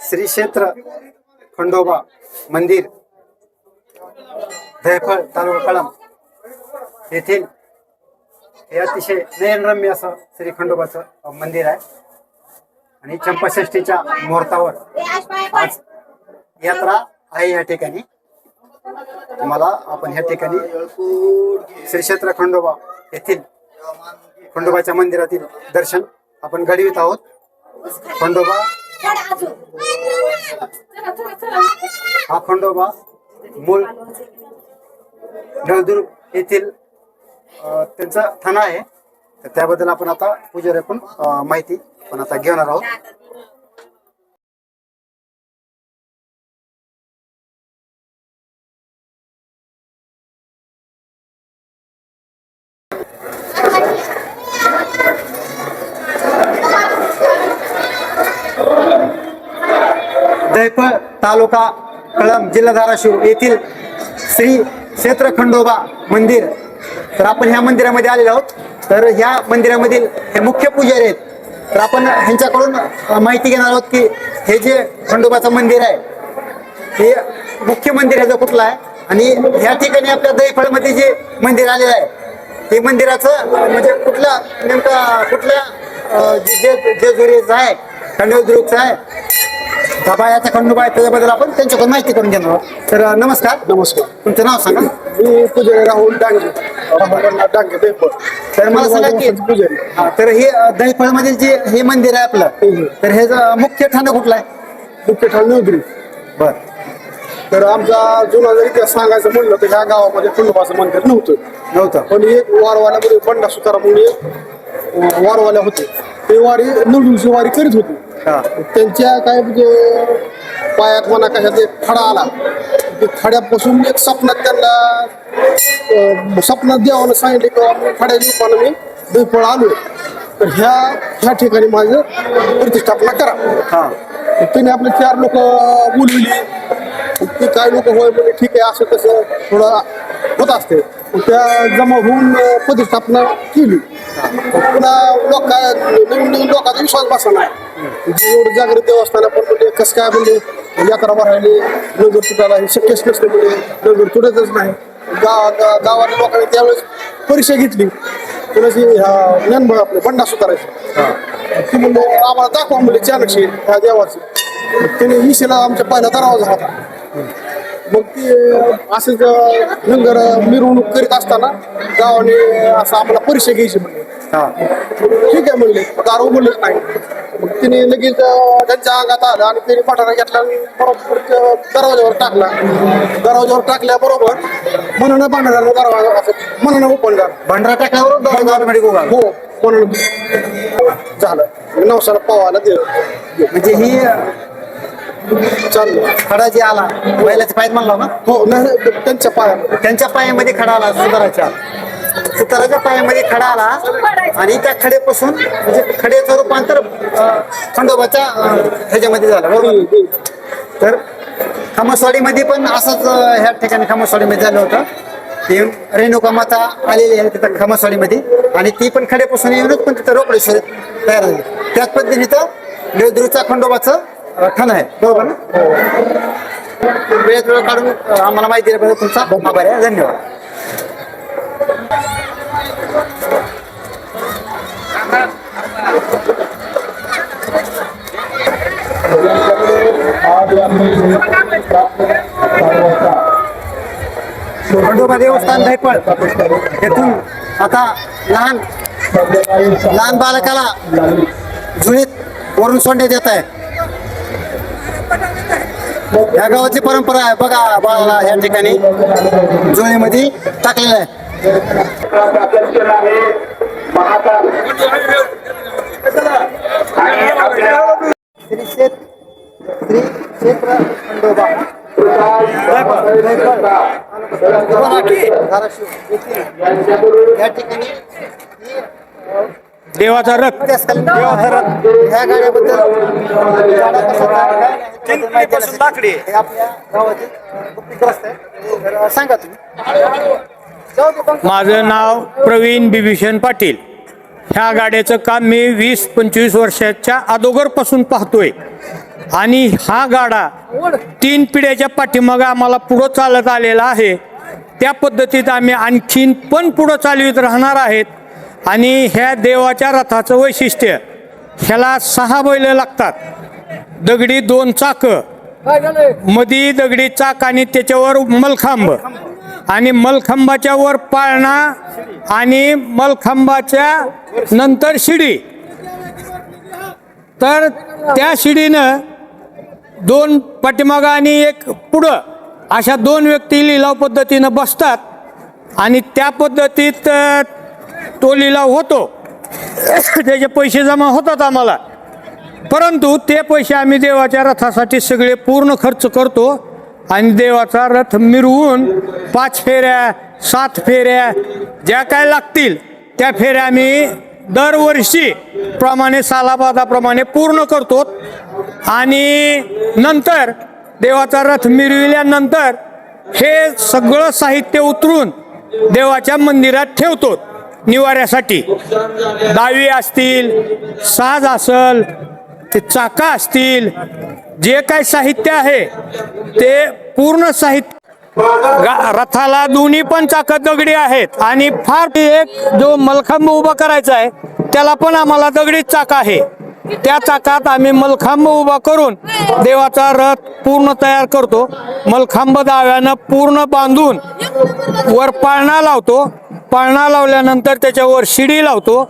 श्री क्षेत्र खंडोबा मंदिर दहिफळ तालुका कळंब येथील हे अतिशय नयनरम्य असं श्री खंडोबाचं मंदिर आहे आणि चंपाषष्ठीच्या मुहूर्तावर आज यात्रा आहे या ठिकाणी। तुम्हाला आपण ह्या ठिकाणी श्री क्षेत्र खंडोबा येथील खंडोबाच्या मंदिरातील दर्शन आपण घडवित आहोत। खंडोबा हा खंडोबा मूळ नळदुर्ग येथील त्यांचा थाना आहे, तर त्याबद्दल आपण आता पुजाऱ्याकडून माहिती पण आता घेणार आहोत। दहिफळ तालुका कळंब जिल्हा धाराशिव येथील श्री क्षेत्र खंडोबा मंदिर। तर आपण ह्या मंदिरामध्ये आलेलो आहोत। तर ह्या मंदिरामधील हे मुख्य पुजारी आहेत, तर आपण ह्यांच्याकडून माहिती घेणार आहोत की हे जे खंडोबाचं मंदिर आहे हे मुख्य मंदिर ह्याचं कुठलं आहे आणि ह्या ठिकाणी आपल्या दहिफळमध्ये जे मंदिर आलेलं आहे हे मंदिराचं म्हणजे कुठल्या नेमका कुठल्या जेजुरीचं आहे, खंडोबाचं आहे, दबायाचा खंडोबा आहे, त्याच्याबद्दल आपण त्यांच्याकडून माहिती करून घेणार आहोत। तर नमस्कार। नमस्कार, तुमचं नाव सांगा। मी पुजारी राहुल डांगे, डांगे दहिफळ। तर मला सांगा की पुजारी तर हे दहिफळ मधील जे हे मंदिर आहे आपलं, तर हे मुख्य ठाणं कुठलं आहे? मुख्य ठाण नवगिरी। बर, तर आमचा जुना जर इतिहास सांगायचं म्हणलं तर ह्या गावामध्ये खंडोबाचं मंदिर नव्हतं, पण एक वारवाल्यामध्ये बंडा सुतारा म्हणून एक वारवाल्या होते, ते वारी नवदिवशी वारी करीत होते। त्यांच्या काय म्हणजे पायात म्हणा कशात एक खडा आला, ते खड्यापासून एक स्वप्नात त्यांना स्वप्नात देवानं सांगितले की मी खड्याच्या रूपानं मी दहिफळ आलो, तर ह्या ठिकाणी माझं प्रतिष्ठापना करा। त्याने आपले 4 लोक बोलविली, ते काही लोक होय म्हणजे ठीक आहे असं तसं थोडं होत असते, त्या जमा होऊन प्रतिष्ठापना केली। पुन्हा नवीन लोकांचा विश्वास बसला एवढं जागृत देवस्थान पण म्हणजे कसं काय म्हणजे यात्रा भरायली नगर तुटायला हे शक्यच नसते, म्हणजे नगर तुटतच नाही। गावातल्या लोकांनी त्यावेळेस परीक्षा घेतली कोणाची ज्ञानबळ आपले बंडा सुतारायची, ती म्हणजे आम्हाला दाखवा म्हणजे चाणक्षी ह्या देवाची, त्याने विषयाला आमच्या पहिला दरवाजा होता। मग ते असेच लंगर मिरवणूक करीत असताना गावाने असं आम्हाला परीक्षा घ्यायची म्हणजे ठीक आहे म्हणले, दारू बोललेच नाही। मग तिने लगेच त्यांच्या अंगात आलं आणि त्याने पठारा घेतला आणि बरोबर दरवाजावर टाकला। दरवाजावर टाकल्याबरोबर मनानं भांडणारा दरवाजा असं मनानं ओपन झाला, भांडरा टाकल्यावर हो म्हणून झालं। नवसाला पावाला दे म्हणजे ही चाललं खडा जे आला बैलाच्या पायात म्हणला ना? हो नाही, त्यांच्या पायामध्ये खडा आला, सुताराच्या पायामध्ये खडा आला आणि त्या खड्यापासून म्हणजे खड्याचं रूपांतर खंडोबाच्या ह्याच्यामध्ये झालं, बरोबर? तर खामसवाडीमध्ये पण असंच ह्या ठिकाणी खामसवाडीमध्ये झालं होतं, ती रेणुका माता आलेली आहे तिथं खामसवाडीमध्ये आणि ती पण खड्यापासून येऊनच पण तिथं रोकडेश्वर तयार झाली। त्याच पद्धतीने तर देवदुरीचा खंडोबाचं ठाण आहे, बरोबर ना? वेळ काढून आम्हाला माहिती दिल्याबद्दल तुमचा आभार आहे, धन्यवाद। खंडोबा देवस्थान दहिफळ येथून आता लहान बालकाला झुळीत वरून सोडण्यात येत आहे। या गावाची परंपरा आहे बघा, बाळाला या ठिकाणी झुळीमध्ये टाकलेलं आहे। श्री क्षेत्र खंडोबा या ठिकाणी देवाचा रथ ह्या गाड्याबद्दल लाकडी हे आपल्या गावातील ग्रस्त आहे, तर सांगा तुम्ही। माझं नाव प्रवीण बिभीषण पाटील. ह्या गाड्याचं काम मी 20-25 वर्षाच्या अगोदरपासून पाहतोय आणि हा गाडा 3 पिढ्याच्या पाठीमागं आम्हाला पुढं चालत आलेला आहे. त्या पद्धतीत आम्ही आणखीन पण पुढं चालवित राहणार आहेत. आणि ह्या देवाच्या रथाचं वैशिष्ट्य, ह्याला 6 बैल लागतात, दगडी 2 चाकं, मधी दगडी चाक आणि त्याच्यावर मलखांब आणि मलखांबाच्या वर पाळणा आणि मलखांबाच्या नंतर शिडी. तर त्या शिडीनं 2 पाठीमागं आणि 1 पुढं अशा 2 व्यक्ती लिलाव पद्धतीनं बसतात आणि त्या पद्धतीत तो लिलाव होतो. त्याचे पैसे जमा होतात आम्हाला, परंतु ते पैसे आम्ही देवाच्या रथासाठी सगळे पूर्ण खर्च करतो आणि देवाचा रथ मिरवून 5 फेऱ्या 7 फेऱ्या ज्या काय लागतील त्या फेऱ्या आम्ही दरवर्षी प्रमाणे सालाबादाप्रमाणे पूर्ण करतो. आणि नंतर देवाचा रथ मिरविल्यानंतर हे सगळं साहित्य उतरून देवाच्या मंदिरात ठेवतो निवाऱ्यासाठी. दावी असतील, साज असल, ते चाका असतील, जे काही साहित्य आहे ते पूर्ण साहित्य. रथाला दोन्ही पण चाकं दगडी आहेत आणि फार एक जो मलखांब उभा करायचा आहे त्याला पण आम्हाला दगडी चाक आहे. त्या चाकात आम्ही मलखांब उभा करून देवाचा रथ पूर्ण तयार करतो. मलखांब दाव्यानं पूर्ण बांधून वर पाळणा लावतो. पाळणा लावल्यानंतर त्याच्यावर शिडी लावतो.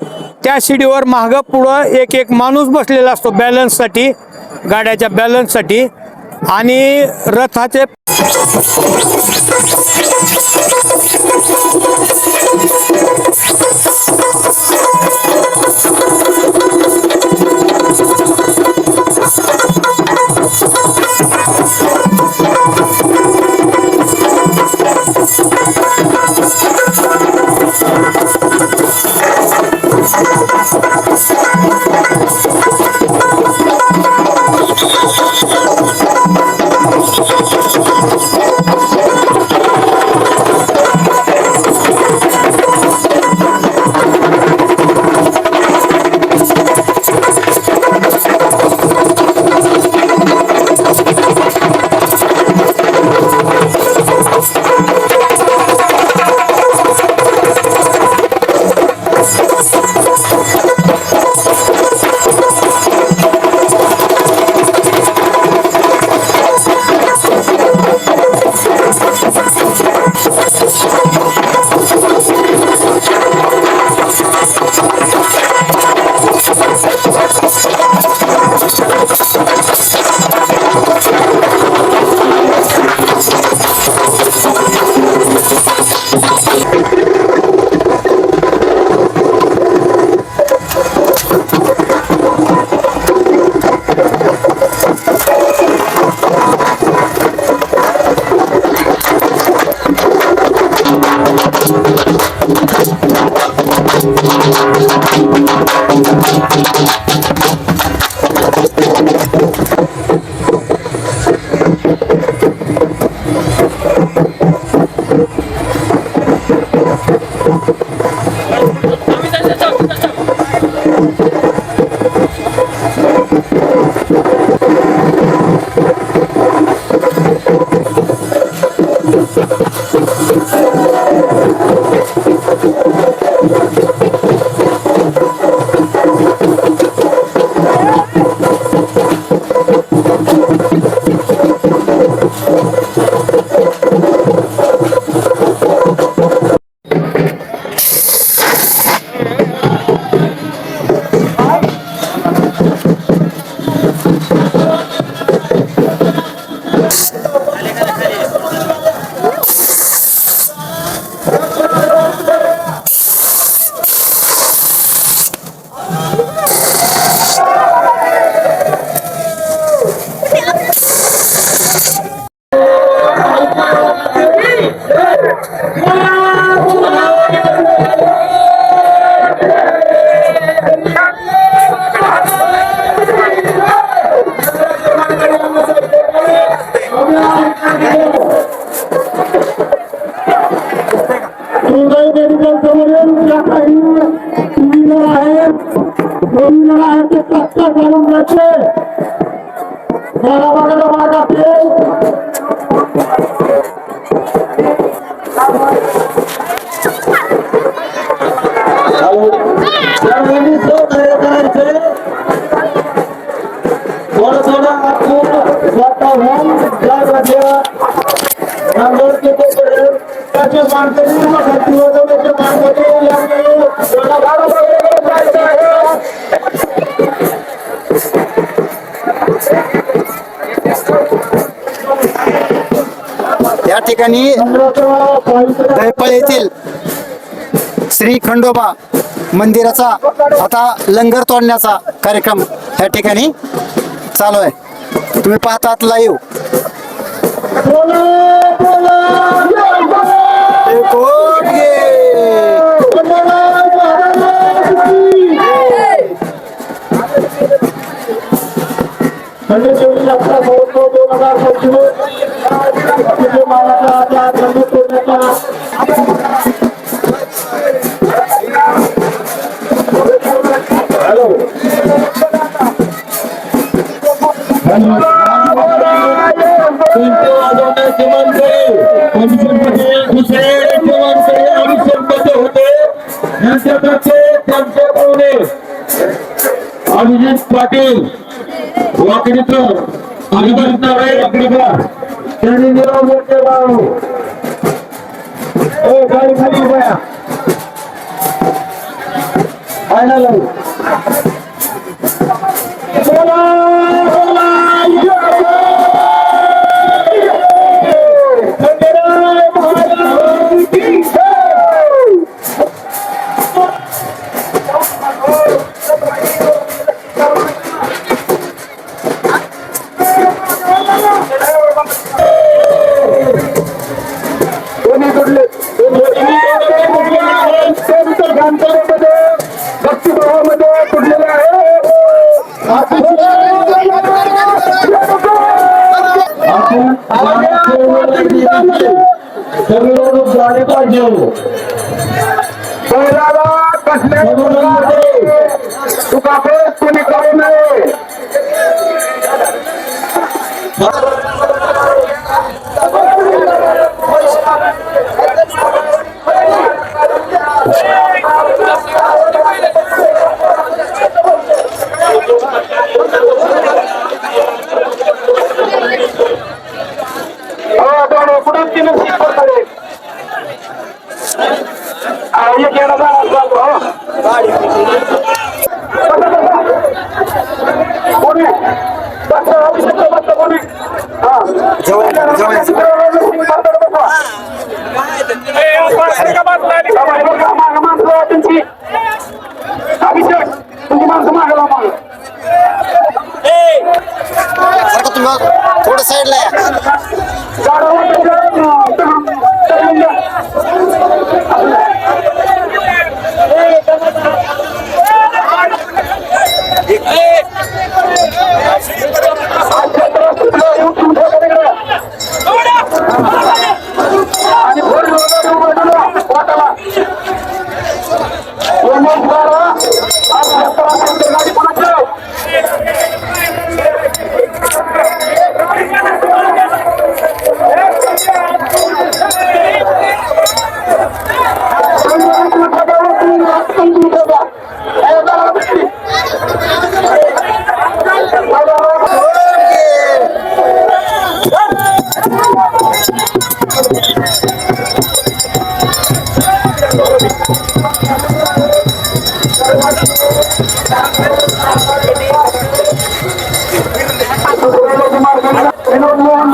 त्या शिडीवर मागं पुढं एक माणूस बसलेला असतो बॅलन्ससाठी, गाड्याच्या बॅलन्ससाठी. आणि रथाचे या ठिकाणी दैपळ येथील श्री खंडोबा मंदिराचा आता लंगर तोडण्याचा कार्यक्रम या ठिकाणी चालू आहे. तुम्ही पाहतात लाईव्ह. अभिजित पाटील वाकडीकर अभिजित नारायण वाकडीकर त्यांनी निरोप मोठे भाऊ गाडी खाली उभ्या फायनल झाले पाहिजे. तुका कोणी करू नये. थोडं साईडला विनोद मोहन